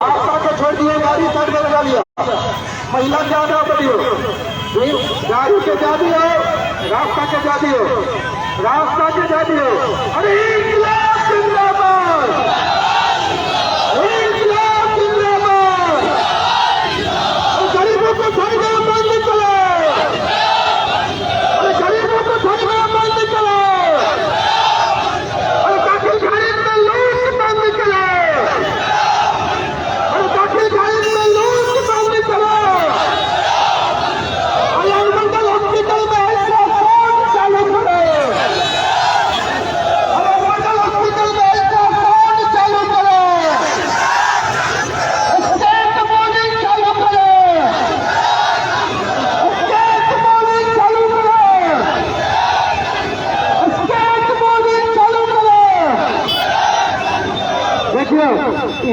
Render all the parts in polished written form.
रास्ता को छोड़ दिए, गाड़ी साइड में लगा लिया। महिला ज्यादा बढ़ियो, गाड़ी के जा दियो, रास्ता के जा दियो, रास्ता के जा दियो। अरे इंकलाब जिंदाबाद, इंकलाब जिंदाबाद। गरीबों को ठगना बंद करो, अरे गरीबों को ठगना बंद करो, अरे दाखिल खारिज में लूट बंद करो,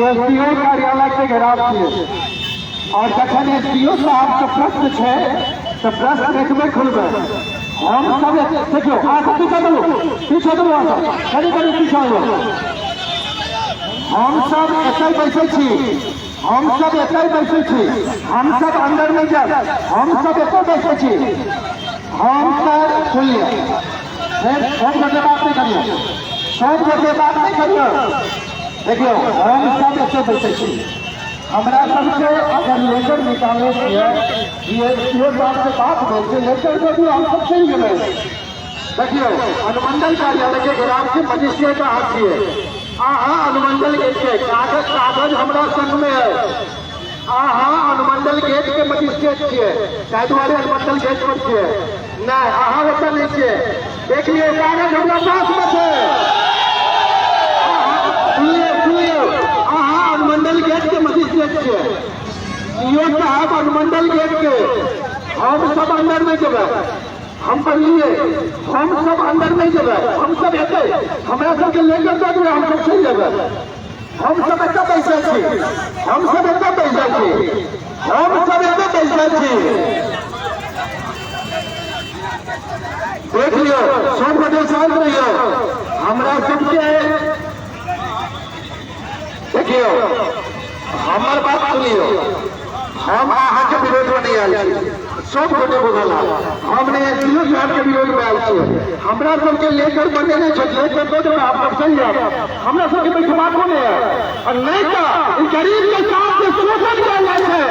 एसडीओ कार्यालय के घेराव किए और जखन एसडीओ साहब के प्रश्न है तो प्रश्न देखबे खुलबे हम सब देखियो आगे पीछे दो पीछे हम सब एतै बैठे छी, हम सब एतै बैठे छी, हम सब अंदर नहीं जाए, हम सब एतै बैठे छी, हम सब सुनिए, सब बजे बात नहीं करिए, सब बजे बात नहीं करिए। देखियो हम सब ऐसे बैठे छी, हमरा सबके अगर लेकर निकाले ये बात से बात बोलते लेकर को भी हम सब सही गए। देखियो अनुमंडल कार्यालय के घेराव के मजिस्ट्रेट का हाथ है, अनुमंडल गेट के कागज हमरा संग में है, अनुमंडल गेट के मजिस्ट्रेट किए ताहि दुआरे अनुमंडल गेट पर किए नहीं होता नहीं किए। देखिए कागज हमरा पास में है, अनुमंडल गेट के मजिस्ट्रेट के सीओ साहब अनुमंडल गेट के हम सब अंदर में जब हम पढ़िए हम सब अंदर में जब हम सब एते हमरा सबके लेकर दे दिए, हम सब सही जगह हम सब एते बैठे छी, हम सब एते बैठे छी, हम सब एते बैठे छी। देख लियो सब बड़े शांत रहियो, हमरा सबके देखियो हमार बात सुनियो, हम अहाँ के विरोध में नहीं आयल छी, सब गोटे बोला हमने एसडीओ साहब के विरोध में आयल छी, हमरा सबके लेकर बने नहीं छे, लेकर दो जब आप सब सही है, हमरा सबके बैठवा को नहीं है और नहीं तो गरीब के साथ से शोषण किया जाए है,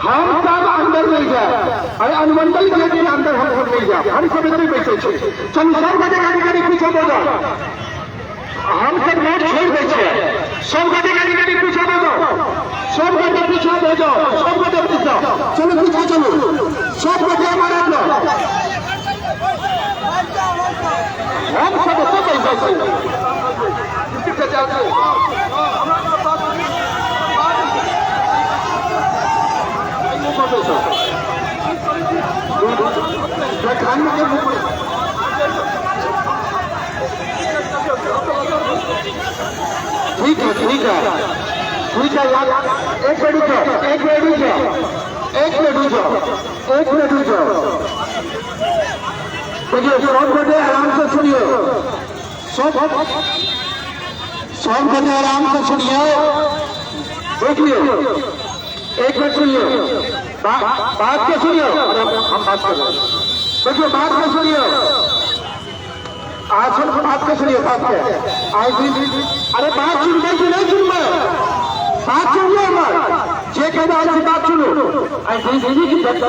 हम सब अंदर नहीं जाए, अरे अनुमंडल गेट के अंदर हम सब नहीं जाए, हम सब इतने बैठे थे। चलो सब गए गाड़ी पीछे दे दो, हम सब रोड छोड़ दे छे, सब गए गाड़ी पीछे दे दो, सब गए पीछे दे दो, सब गए पीछे चलो पीछे चलो, सब गए हमारे अंदर हम सब तो पैसा पीछे जाते ठीक है ठीक है ठीक है यार, एक मिनट रुको, एक मिनट रुको, एक मिनट रुको, एक मिनट रुको। देखिए सब बजे आराम से सुनिए, सब बजे आराम से सुनिए। देखिए एक मिनट सुनिए, बात के सुनिए, हम बात कर रहे हैं। देखिए बात के सुनिए, आज बात के सुनिए, बात के आज अरे बात सुन कि नहीं सुन बात सुनिए हमारे जे के बात सुनो। दीदी की दत्त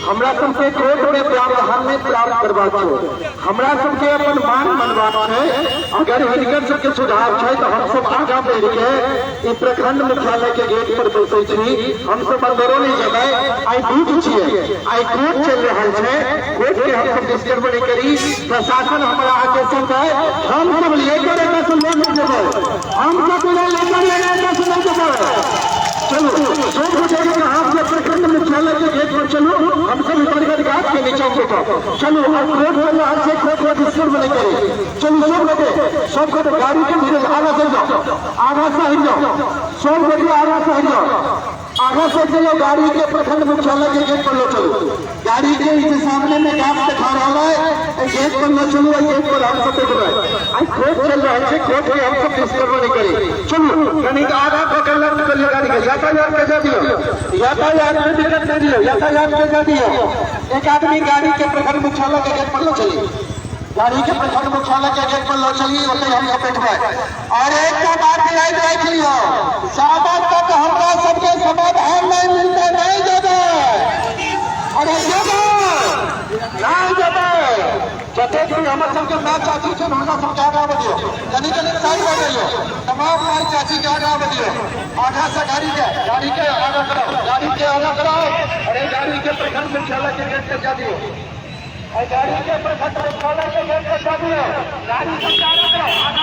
हमरा सबके कोर्ट में प्रावधान में प्राप्त करवा हमरा सबके अपन मान मनवा है, अगर हिनकर सबके सुधार है तो हम सब आगा बढ़ के प्रखंड मुख्यालय के गेट पर बैठे छी, हम सब अंदरो नहीं जगह आई दूध छे, आई कोर्ट चल रहा है, कोर्ट के हम सब डिस्टर्ब नहीं करी, प्रशासन हमारा आके सब है, हम सब लेकर एना से नहीं जब हम सब लेकर एना से नहीं जब चलो सब जगह हाथ में प्रखंड मुख्यालय के गेट पर चलो, हम सब ऊपर घाट के नीचे उठो चलो, और कोर्ट वाले हाथ से कोर्ट को डिस्टर्ब नहीं करे, चलो सब को गाड़ी के धीरे आगे चल जाओ, आगे से हट जाओ, सब आगे से हट जाओ। आगे से चलो, गाड़ी के प्रखंड मुख्यालय के गेट पर लो चलो। गाड़ी के इस सामने में गैस दिखा रहा है, गेट पर न चलो, गेट पर हम सब देख रहे हैं। आई कोर्ट चल रहा है, कोर्ट में हम सब डिस्टर्ब नहीं करें। चलो यानी कि आधा पकड़ कर गाड़ी का यातायात पे जा दियो, यातायात में दिक्कत नहीं दियो, यातायात पे जा दियो। एक आदमी गाड़ी के प्रखंड मुख्यालय के गेट पर लो चलिए, गाड़ी के प्रखंड मुख्यालय के गेट पर लो चलिए, उसे हम सब बैठवाए। और एक का बात याद रख लियो, ज्यादा तक हमरा सबके समाधान नहीं मिलता, नहीं देवे। अरे नहीं देवे, जते भी हमर सबके माँ चाची छन, हमरा सबके आगा बढ़ियो, कनी कनी साइड हो जाइयो, तमाम माँ चाची के आगा बढ़ियो, आगा से गाड़ी के आगा कराओ, गाड़ी के आगा कराओ। अरे गाड़ी के प्रखंड मुख्यालय के गेट पे जा दियो, गाड़ी के प्रखंड मुख्यालय के गेट पे जा दियो, गाड़ी से आगा कराओ।